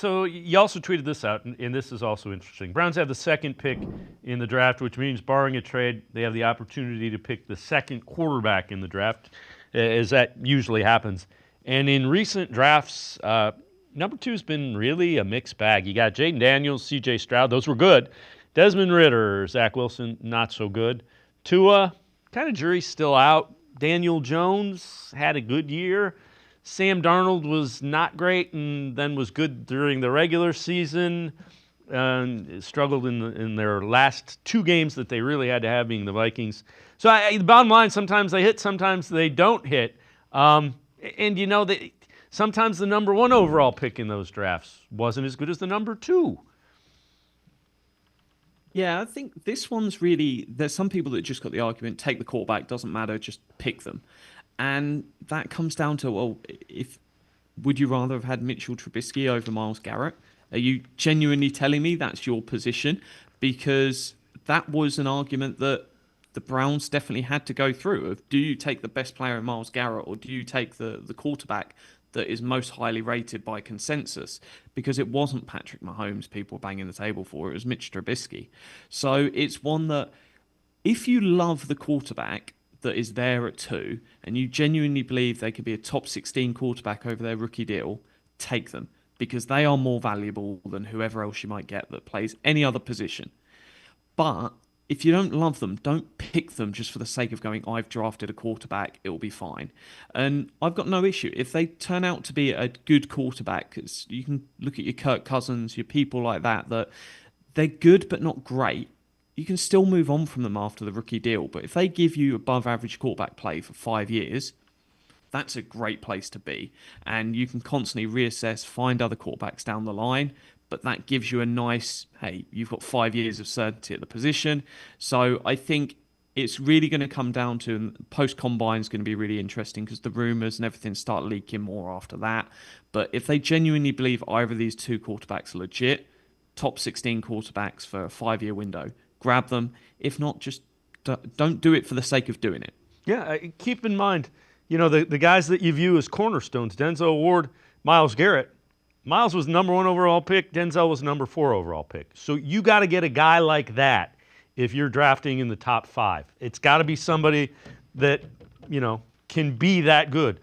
So you also tweeted this out, and this is also interesting. Browns have the second pick in the draft, which means, barring a trade, they have the opportunity to pick the second quarterback in the draft, as that usually happens. And in recent drafts, number two's been really a mixed bag. You got Jaden Daniels, C.J. Stroud; those were good. Desmond Ridder, Zach Wilson, not so good. Tua, kind of jury's still out. Daniel Jones had a good year. Sam Darnold was not great and then was good during the regular season. Struggled in their last two games that they really had to have, being the Vikings. So the bottom line, sometimes they hit, sometimes they don't hit. Sometimes the number one overall pick in those drafts wasn't as good as the number two. Yeah, I think this one's really. There's some people that just got the argument: take the quarterback, doesn't matter, just pick them, and that comes down to, well, if would you rather have had Mitchell Trubisky over Myles Garrett? Are you genuinely telling me that's your position? Because that was an argument that the Browns definitely had to go through. Of, do you take the best player in Myles Garrett, or do you take the quarterback that is most highly rated by consensus? Because it wasn't Patrick Mahomes people were banging the table for, it was Mitch Trubisky. So it's one that, if you love the quarterback that is there at 2 and you genuinely believe they could be a top 16 quarterback over their rookie deal, take them, because they are more valuable than whoever else you might get that plays any other position. But if you don't love them, don't pick them just for the sake of going, I've drafted a quarterback, it'll be fine. And I've got no issue. If they turn out to be a good quarterback, you can look at your Kirk Cousins, your people like that they're good but not great. You can still move on from them after the rookie deal. But if they give you above average quarterback play for 5 years, that's a great place to be. And you can constantly reassess, find other quarterbacks down the line. But that gives you a nice, hey, you've got 5 years of certainty at the position. So I think it's really going to come down to, post combine is going to be really interesting because the rumors and everything start leaking more after that. But if they genuinely believe either of these two quarterbacks are legit, top 16 quarterbacks for a 5-year window, grab them. If not, just don't do it for the sake of doing it. Yeah, keep in mind, the guys that you view as cornerstones: Denzel Ward, Myles Garrett. Myles was number 1 overall pick. Denzel was number 4 overall pick. So you got to get a guy like that if you're drafting in the top 5. It's got to be somebody that, can be that good.